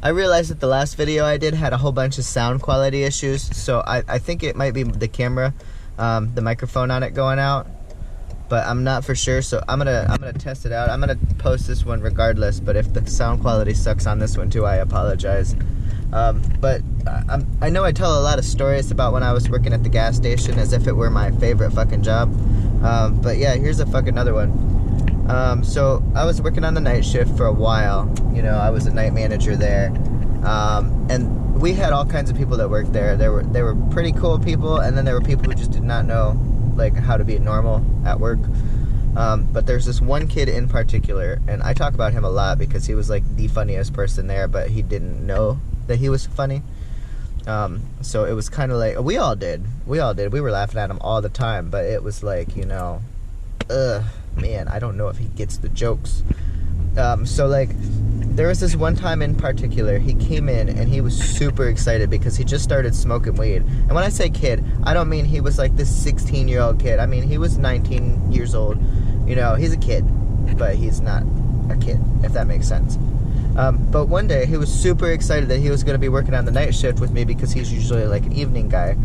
I realized that the last video I did had a whole bunch of sound quality issues, so I think it might be the camera, the microphone on it going out, but I'm not for sure, so I'm gonna test it out. I'm gonna post this one regardless, but if the sound quality sucks on this one too, I apologize. But I know I tell a lot of stories about when I was working at the gas station as if it were my favorite fucking job. But yeah, here's a fucking another one. So I was working on the night shift for a while. You know, I was a night manager there. And we had all kinds of people that worked there. There were pretty cool people, and then there were people who just did not know like how to be normal at work. But there's this one kid in particular, and I talk about him a lot because he was like the funniest person there, but he didn't know that he was funny. So it was kind of like, we all did. We were laughing at him all the time, but it was like, you know, man, I don't know if he gets the jokes. So like, there was this one time in particular, he came in and he was super excited because he just started smoking weed. And when I say kid, I don't mean he was like this 16-year-old kid. I mean, he was 19 years old. You know, he's a kid, but he's not a kid, if that makes sense. But one day, he was super excited that he was going to be working on the night shift with me because he's usually like an evening guy.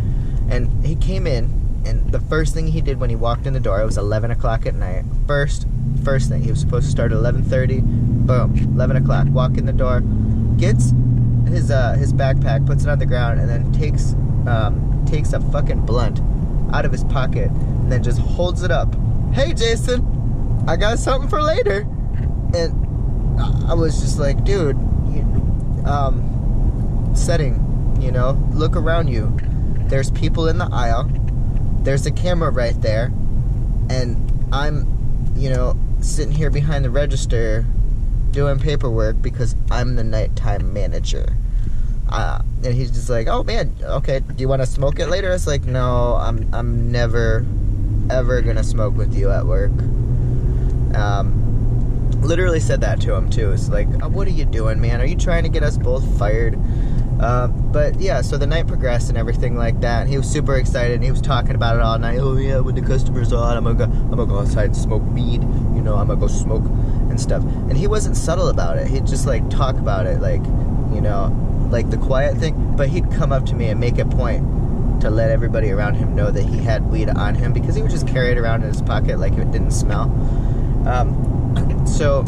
And he came in, and the first thing he did when he walked in the door, it was 11 o'clock at night. First thing, he was supposed to start at 11:30. Boom, 11 o'clock. Walk in the door, gets his backpack, puts it on the ground, and then takes a fucking blunt out of his pocket, and then just holds it up. Hey, Jason, I got something for later. And I was just like, dude, setting, you know, look around you. There's people in the aisle. There's a camera right there. And I'm, you know, sitting here behind the register doing paperwork because I'm the nighttime manager. And he's just like, oh man, okay, do you want to smoke it later? I was like, no, I'm never, ever gonna smoke with you at work. Literally said that to him too. It's like, oh, what are you doing, man? Are you trying to get us both fired? But yeah, so the night progressed and everything like that. And he was super excited and he was talking about it all night. Oh yeah, when the customers are on, I'm gonna go outside and smoke weed. You know, I'm gonna go smoke and stuff. And he wasn't subtle about it. He'd just like talk about it, like, you know, like the quiet thing. But he'd come up to me and make a point to let everybody around him know that he had weed on him because he would just carry it around in his pocket like it didn't smell. So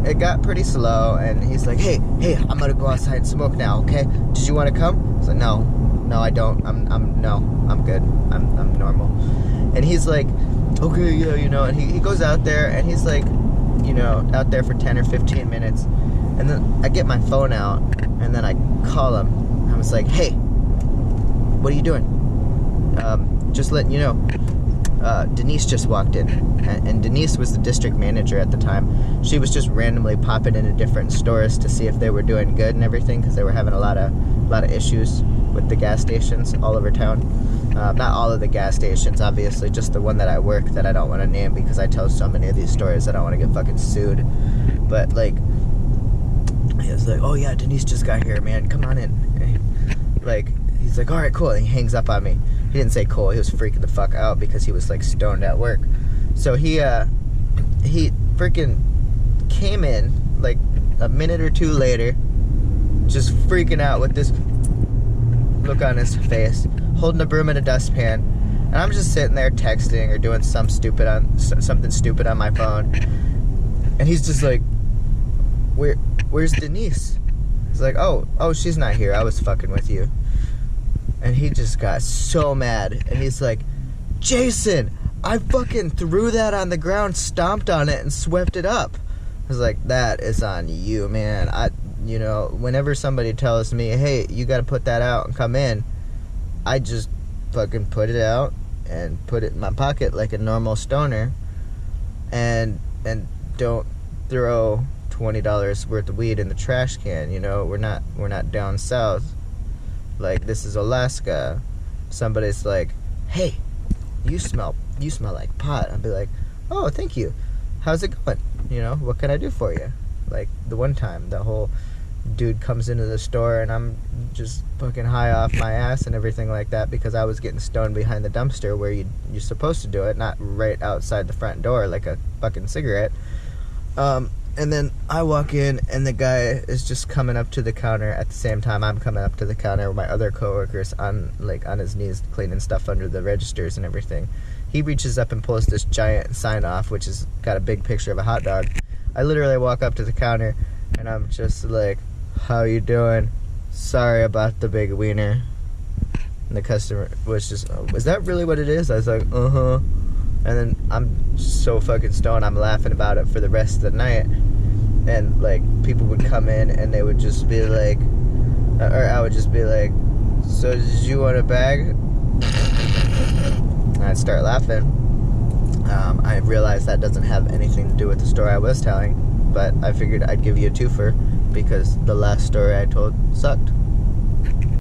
it got pretty slow, and he's like, hey, I'm gonna go outside and smoke now, okay? Did you want to come? I was like, no, I don't. I'm good. I'm normal. And he's like, okay, yeah, you know. And he goes out there, and he's like, you know, out there for 10 or 15 minutes, and then I get my phone out, and then I call him. I was like, hey, what are you doing? Just letting you know. Denise just walked in, and Denise was the district manager at the time. She was just randomly popping into different stores to see if they were doing good and everything, because they were having a lot of issues with the gas stations all over town. Not all of the gas stations, obviously, just the one that I work that I don't want to name because I tell so many of these stories I don't want to get fucking sued. But like, he was like, oh yeah, Denise just got here, man, come on in. And, like, he's like, all right, cool, and he hangs up on me. He didn't say cool, he was freaking the fuck out because he was like stoned at work. So he freaking came in like a minute or two later, just freaking out with this look on his face, holding a broom and a dustpan. And I'm just sitting there texting or doing something stupid on my phone. And he's just like, where's Denise? He's like, oh, she's not here, I was fucking with you. And he just got so mad. And he's like, Jason, I fucking threw that on the ground, stomped on it, and swept it up. I was like, that is on you, man. You know, whenever somebody tells me, hey, you got to put that out and come in, I just fucking put it out and put it in my pocket like a normal stoner. And don't throw $20 worth of weed in the trash can. You know, we're not down south. Like, this is Alaska. Somebody's like, hey, you smell like pot. I'd be like, oh, thank you. How's it going? You know, what can I do for you? Like, the one time, the whole dude comes into the store and I'm just fucking high off my ass and everything like that because I was getting stoned behind the dumpster where you're supposed to do it, not right outside the front door like a fucking cigarette. And then I walk in, and the guy is just coming up to the counter at the same time I'm coming up to the counter with my other coworkers on his knees cleaning stuff under the registers and everything. He reaches up and pulls this giant sign off, which has got a big picture of a hot dog. I literally walk up to the counter, and I'm just like, "How you doing? Sorry about the big wiener." And the customer was just, "Was that really what it is?" I was like, "Uh-huh." And then I'm so fucking stoned, I'm laughing about it for the rest of the night. And like people would come in and they would just be like, or I would just be like, "So did you want a bag?" And I'd start laughing. I realized that doesn't have anything to do with the story I was telling, but I figured I'd give you a twofer because the last story I told sucked.